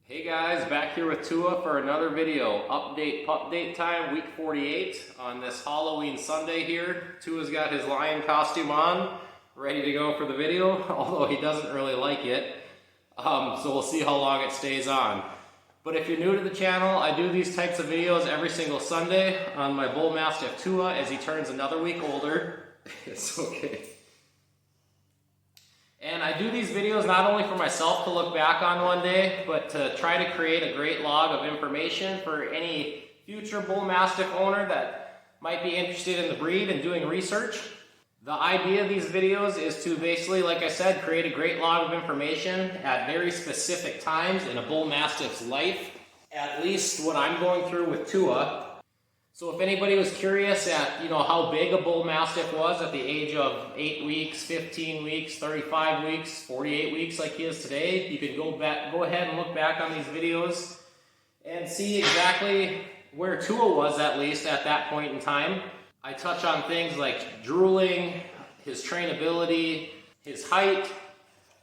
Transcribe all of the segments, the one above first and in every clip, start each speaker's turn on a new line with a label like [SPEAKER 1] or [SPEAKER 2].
[SPEAKER 1] Hey guys, back here with Tua for another video. Pup date time, week 48 on this Halloween Sunday here. Tua's got his lion costume on, ready to go for the video, although he doesn't really like it. So we'll see how long it stays on. But if you're new to the channel, I do these types of videos every single Sunday on my Bullmastiff Tua as he turns another week older. It's okay. And I do these videos not only for myself to look back on one day, but to try to create a great log of information for any future Bull Mastiff owner that might be interested in the breed and doing research. The idea of these videos is to basically, like I said, create a great log of information at very specific times in a Bull Mastiff's life, at least what I'm going through with Tua. So if anybody was curious at, how big a Bull Mastiff was at the age of 8 weeks, 15 weeks, 35 weeks, 48 weeks like he is today, you can go ahead and look back on these videos and see exactly where Tua was, at least at that point in time. I touch on things like drooling, his trainability, his height,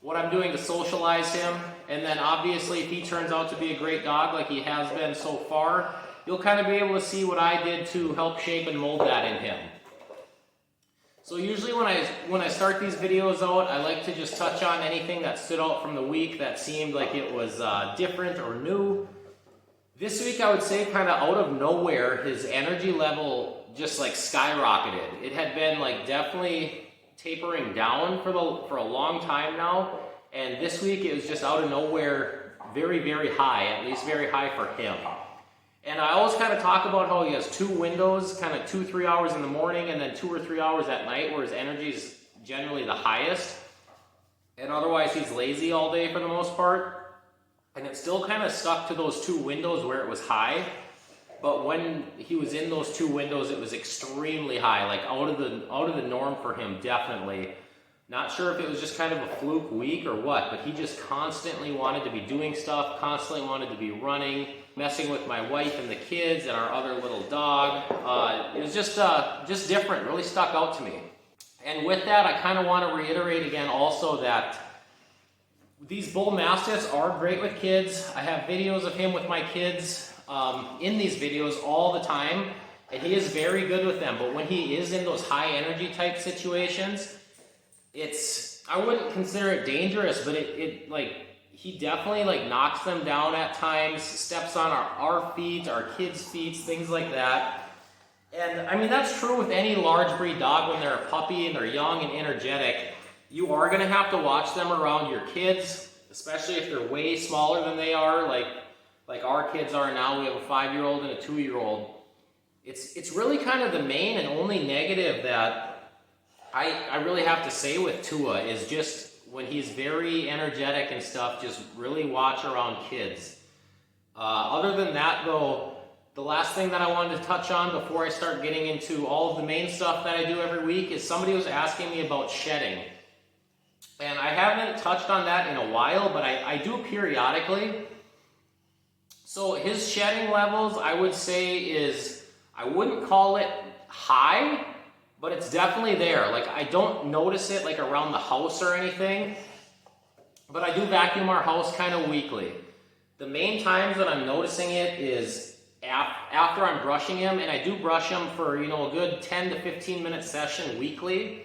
[SPEAKER 1] what I'm doing to socialize him, and then obviously if he turns out to be a great dog like he has been so far, you'll kind of be able to see what I did to help shape and mold that in him. So usually when I start these videos out, I like to just touch on anything that stood out from the week that seemed like it was different or new. This week I would say kind of out of nowhere, his energy level just like skyrocketed. It had been like definitely tapering down for a long time now, and this week it was just out of nowhere very, very high, at least very high for him. And I always kind of talk about how he has two windows, kind of 2-3 hours in the morning and then 2 or 3 hours at night where his energy is generally the highest. And otherwise he's lazy all day for the most part. And it still kind of stuck to those two windows where it was high. But when he was in those two windows, it was extremely high, like out of the norm for him, definitely. Not sure if it was just kind of a fluke week or what, but he just constantly wanted to be doing stuff, constantly wanted to be running, messing with my wife and the kids and our other little dog. It was just different, really stuck out to me. And with that, I kind of want to reiterate again also that these Bull Mastiffs are great with kids. I have videos of him with my kids in these videos all the time, and he is very good with them. But when he is in those high energy type situations, I wouldn't consider it dangerous, but he definitely knocks them down at times, steps on our feet, our kids' feet, things like that. And I mean, that's true with any large breed dog when they're a puppy and they're young and energetic. You are going to have to watch them around your kids, especially if they're way smaller than they are, like our kids are now. We have a 5-year-old and a 2-year-old. It's really kind of the main and only negative that I really have to say with Tua is just when he's very energetic and stuff, just really watch around kids. Other than that though, the last thing that I wanted to touch on before I start getting into all of the main stuff that I do every week is somebody was asking me about shedding. And I haven't touched on that in a while, but I do periodically. So his shedding levels, I would say I wouldn't call it high, but it's definitely there. Like, I don't notice it like around the house or anything, but I do vacuum our house kind of weekly. The main times that I'm noticing it is after I'm brushing him, and I do brush him for, a good 10 to 15 minute session weekly.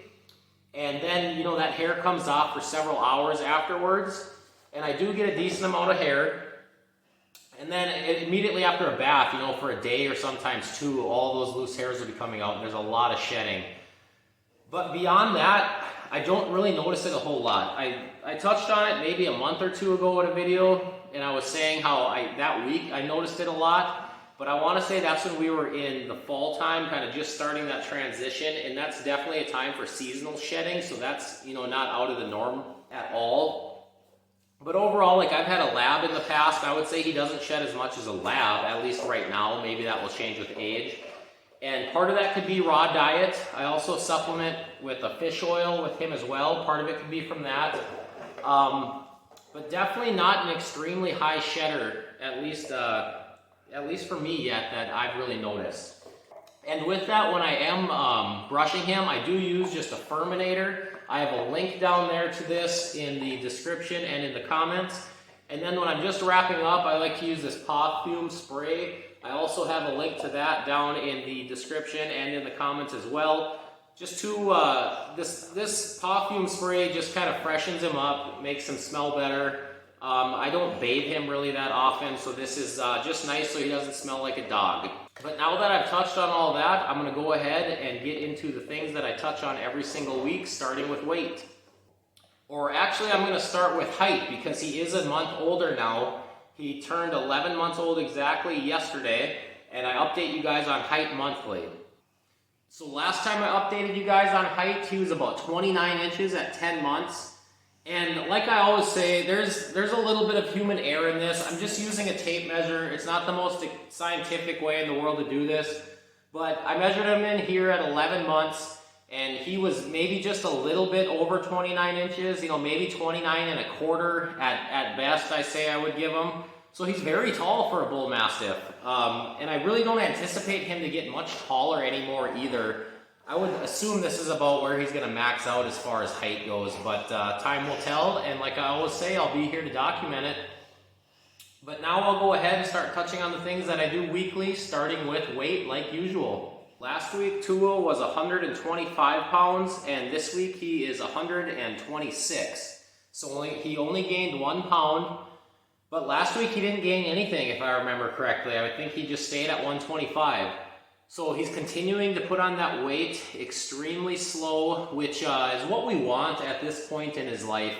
[SPEAKER 1] And then, that hair comes off for several hours afterwards, and I do get a decent amount of hair. And then immediately after a bath, for a day or sometimes 2, all those loose hairs will be coming out, and there's a lot of shedding. But beyond that, I don't really notice it a whole lot. I touched on it maybe a month or 2 ago in a video, and I was saying how that week I noticed it a lot. But I want to say that's when we were in the fall time, kind of just starting that transition, and that's definitely a time for seasonal shedding, so that's, not out of the norm at all. But overall, I've had a lab in the past. I would say he doesn't shed as much as a lab, at least right now. Maybe that will change with age. And part of that could be raw diet. I also supplement with a fish oil with him as well. Part of it could be from that. But definitely not an extremely high shedder, at least for me yet, that I've really noticed. And with that, when I am brushing him, I do use just a Furminator. I have a link down there to this in the description and in the comments. And then when I'm just wrapping up, I like to use this perfume spray. I also have a link to that down in the description and in the comments as well. Just to, this perfume spray just kind of freshens him up, makes him smell better. I don't bathe him really that often, so this is just nice so he doesn't smell like a dog. But now that I've touched on all that, I'm going to go ahead and get into the things that I touch on every single week, starting with weight. Or actually, I'm going to start with height, because he is a month older now. He turned 11 months old exactly yesterday, and I update you guys on height monthly. So last time I updated you guys on height, he was about 29 inches at 10 months. And like I always say, there's a little bit of human error in this. I'm just using a tape measure. It's not the most scientific way in the world to do this. But I measured him in here at 11 months, and he was maybe just a little bit over 29 inches, maybe 29 and a quarter at best, I say I would give him. So he's very tall for a bull mastiff. And I really don't anticipate him to get much taller anymore either. I would assume this is about where he's going to max out as far as height goes, but time will tell, and like I always say, I'll be here to document it. But now I'll go ahead and start touching on the things that I do weekly, starting with weight like usual. Last week, Tua was 125 pounds, and this week he is 126. So he only gained 1 pound, but last week he didn't gain anything, if I remember correctly. I would think he just stayed at 125. So he's continuing to put on that weight extremely slow, which is what we want at this point in his life.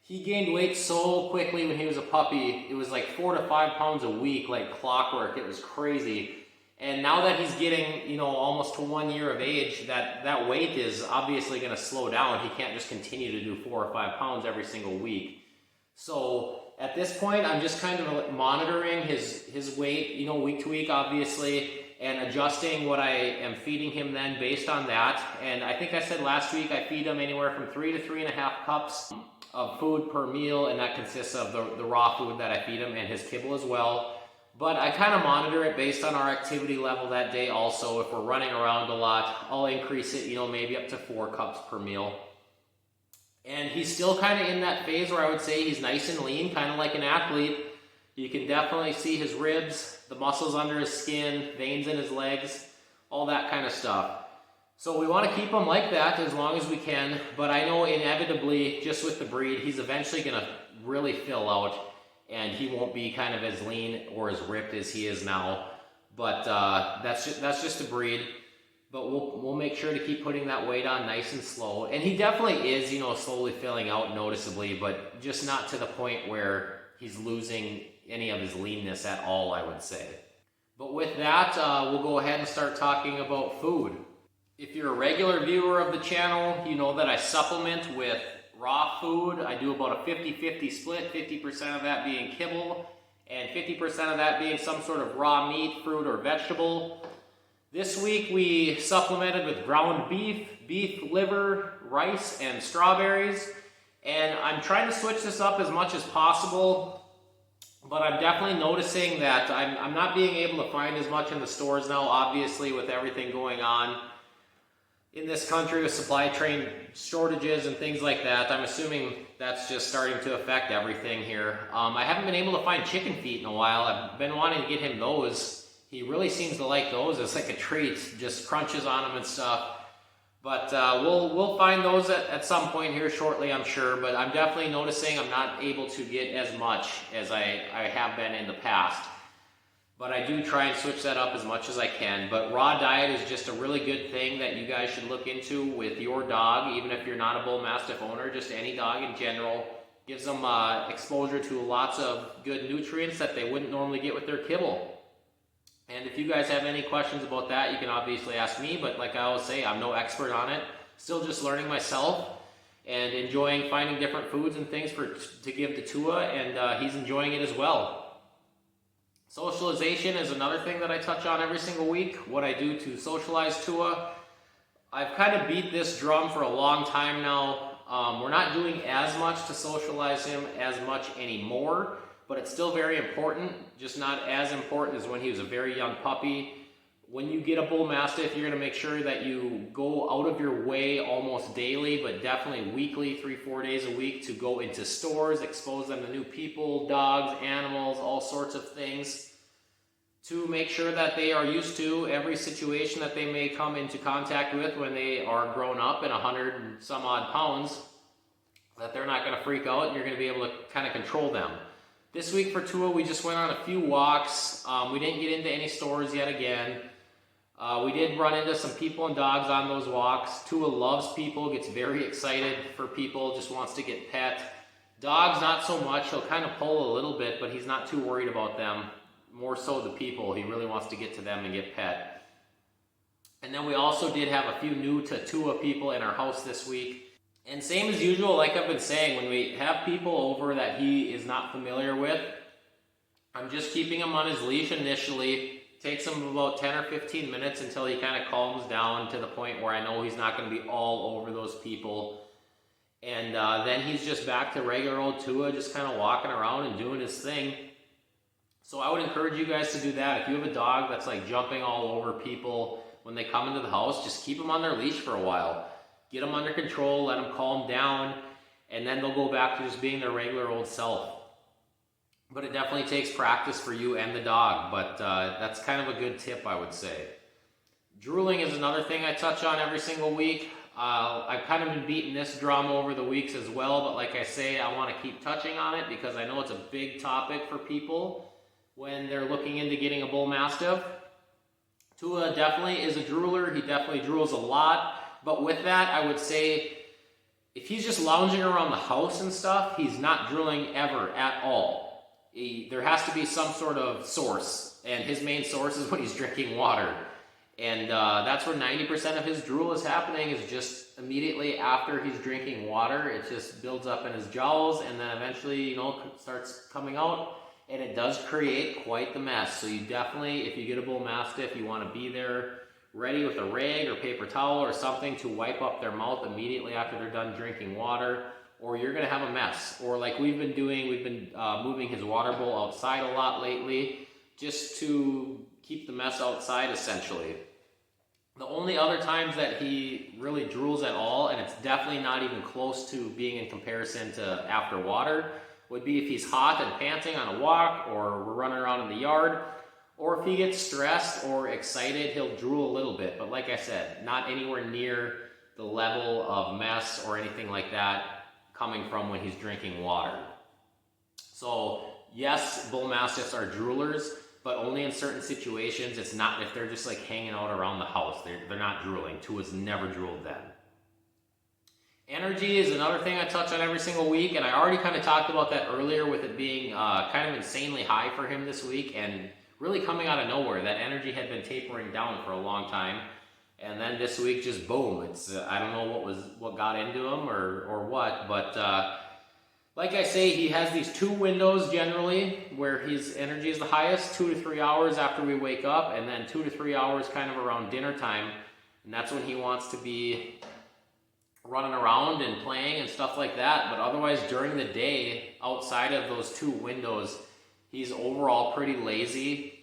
[SPEAKER 1] He gained weight so quickly when he was a puppy. It was like 4 to 5 pounds a week, like clockwork. It was crazy. And now that he's getting, almost to 1 year of age, that weight is obviously going to slow down. He can't just continue to do 4 or 5 pounds every single week. So at this point, I'm just kind of monitoring his weight, week to week, obviously, and adjusting what I am feeding him then based on that. And I think I said last week I feed him anywhere from 3 to 3.5 cups of food per meal, and that consists of the raw food that I feed him and his kibble as well. But I kind of monitor it based on our activity level that day also. If we're running around a lot, I'll increase it, maybe up to 4 cups per meal. And he's still kind of in that phase where I would say he's nice and lean, kind of like an athlete. You can definitely see his ribs, the muscles under his skin, veins in his legs, all that kind of stuff. So we want to keep him like that as long as we can, but I know inevitably, just with the breed, he's eventually going to really fill out, and he won't be kind of as lean or as ripped as he is now. But that's just a breed. But we'll make sure to keep putting that weight on nice and slow. And he definitely is, slowly filling out noticeably, but just not to the point where he's losing any of his leanness at all, I would say. But with that, we'll go ahead and start talking about food. If you're a regular viewer of the channel, you know that I supplement with raw food. I do about a 50-50 split, 50% of that being kibble, and 50% of that being some sort of raw meat, fruit, or vegetable. This week we supplemented with ground beef, beef liver, rice, and strawberries. And I'm trying to switch this up as much as possible, but I'm definitely noticing that I'm not being able to find as much in the stores now, obviously, with everything going on in this country with supply chain shortages and things like that. I'm assuming that's just starting to affect everything here. I haven't been able to find chicken feet in a while. I've been wanting to get him those. He really seems to like those. It's like a treat, just crunches on them and stuff. But we'll find those at some point here shortly, I'm sure. But I'm definitely noticing I'm not able to get as much as I have been in the past. But I do try and switch that up as much as I can. But raw diet is just a really good thing that you guys should look into with your dog, even if you're not a Bull Mastiff owner, just any dog in general. Gives them exposure to lots of good nutrients that they wouldn't normally get with their kibble. And if you guys have any questions about that, you can obviously ask me, but like I always say, I'm no expert on it. Still just learning myself and enjoying finding different foods and things to give to Tua, and he's enjoying it as well. Socialization is another thing that I touch on every single week, what I do to socialize Tua. I've kind of beat this drum for a long time now. We're not doing as much to socialize him as much anymore, but it's still very important, just not as important as when he was a very young puppy. when you get a bull mastiff, you're going to make sure that you go out of your way almost daily, but definitely weekly, 3-4 days a week, to go into stores, expose them to new people, dogs, animals, all sorts of things, to make sure that they are used to every situation that they may come into contact with when they are grown up and 100 and some odd pounds, that they're not going to freak out and you're going to be able to kind of control them. This week for Tua, we just went on a few walks. We didn't get into any stores yet again. We did run into some people and dogs on those walks. Tua loves people, gets very excited for people, just wants to get pet. Dogs, not so much. He'll kind of pull a little bit, but he's not too worried about them. More so the people. He really wants to get to them and get pet. And then we also did have a few new to Tua people in our house this week. And same as usual, like I've been saying, when we have people over that he is not familiar with, I'm just keeping him on his leash initially. Takes him about 10 or 15 minutes until he kind of calms down to the point where I know he's not going to be all over those people. And then he's just back to regular old Tua, just kind of walking around and doing his thing. So I would encourage you guys to do that. If you have a dog that's like jumping all over people when they come into the house, just keep them on their leash for a while. Get them under control, let them calm down, and then they'll go back to just being their regular old self. But it definitely takes practice for you and the dog, but that's kind of a good tip, I would say. Drooling is another thing I touch on every single week. I've kind of been beating this drum over the weeks as well, but like I say, I want to keep touching on it because I know it's a big topic for people when they're looking into getting a bull mastiff. Tua definitely is a drooler. He definitely drools a lot, but with that, I would say if he's just lounging around the house and stuff, he's not drooling ever at all. There has to be some sort of source, and his main source is when he's drinking water. And that's where 90% of his drool is happening, is just immediately after he's drinking water. It just builds up in his jowls, and then eventually, starts coming out, and it does create quite the mess. So you definitely, if you get a bull mastiff, you want to be there ready with a rag or paper towel or something to wipe up their mouth immediately after they're done drinking water, or you're going to have a mess. Or like we've been doing, moving his water bowl outside a lot lately just to keep the mess outside essentially. The only other times that he really drools at all, and it's definitely not even close to being in comparison to after water, would be if he's hot and panting on a walk, or we're running around in the yard, or if he gets stressed or excited, he'll drool a little bit. But like I said, not anywhere near the level of mess or anything like that coming from when he's drinking water. So yes, bull mastiffs are droolers, but only in certain situations. It's not if they're just like hanging out around the house. They're not drooling. Tua's never drooled then. Energy is another thing I touch on every single week, and I already kind of talked about that earlier with it being kind of insanely high for him this week, and really coming out of nowhere. That energy had been tapering down for a long time, and then this week just boom. It's I don't know what got into him or what, but like I say, he has these 2 windows generally where his energy is the highest, 2 to 3 hours after we wake up, and then 2 to 3 hours kind of around dinner time, and that's when he wants to be running around and playing and stuff like that. But otherwise during the day, outside of those 2 windows, he's overall pretty lazy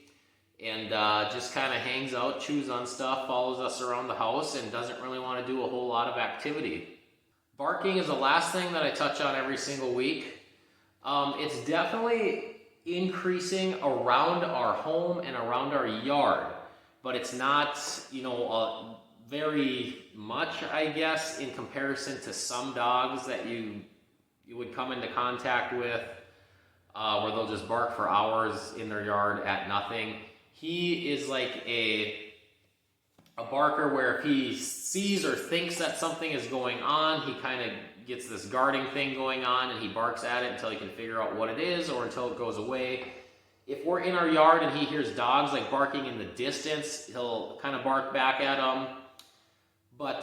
[SPEAKER 1] and just kind of hangs out, chews on stuff, follows us around the house, and doesn't really want to do a whole lot of activity. Barking is the last thing that I touch on every single week. It's definitely increasing around our home and around our yard, but it's not, very much, I guess, in comparison to some dogs that you would come into contact with, where they'll just bark for hours in their yard at nothing. He is like a barker where if he sees or thinks that something is going on, he kind of gets this guarding thing going on, and he barks at it until he can figure out what it is or until it goes away. If we're in our yard and he hears dogs like barking in the distance, he'll kind of bark back at them. But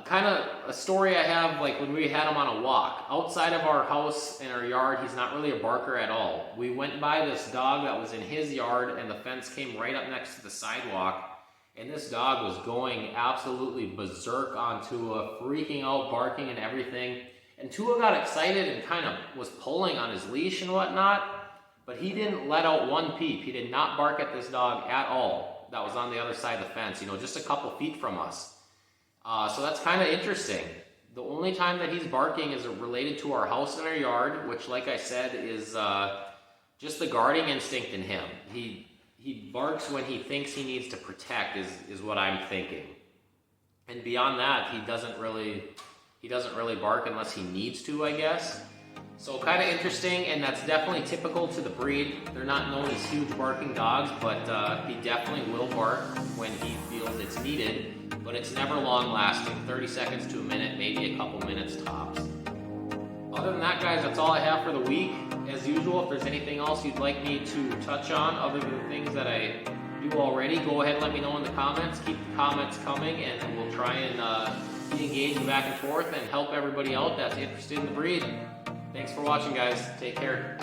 [SPEAKER 1] kind of a story I have, like when we had him on a walk. Outside of our house and our yard, he's not really a barker at all. We went by this dog that was in his yard, and the fence came right up next to the sidewalk. And this dog was going absolutely berserk on Tua, freaking out, barking and everything. And Tua got excited and kind of was pulling on his leash and whatnot, but he didn't let out one peep. He did not bark at this dog at all. that was on the other side of the fence, you know, just a couple feet from us. So that's kind of interesting. The only time that he's barking is related to our house and our yard, which, like I said, is just the guarding instinct in him. He barks when he thinks he needs to protect, is what I'm thinking. And beyond that, he doesn't really bark unless he needs to, I guess. So kind of interesting, and that's definitely typical to the breed. They're not known as huge barking dogs, but he definitely will bark when he feels it's needed, but it's never long lasting, 30 seconds to a minute, maybe a couple minutes tops. Other than that, guys, that's all I have for the week. As usual, if there's anything else you'd like me to touch on other than the things that I do already, go ahead and let me know in the comments. Keep the comments coming, and we'll try and be engaged back and forth and help everybody out that's interested in the breed. Thanks for watching, guys. Take care.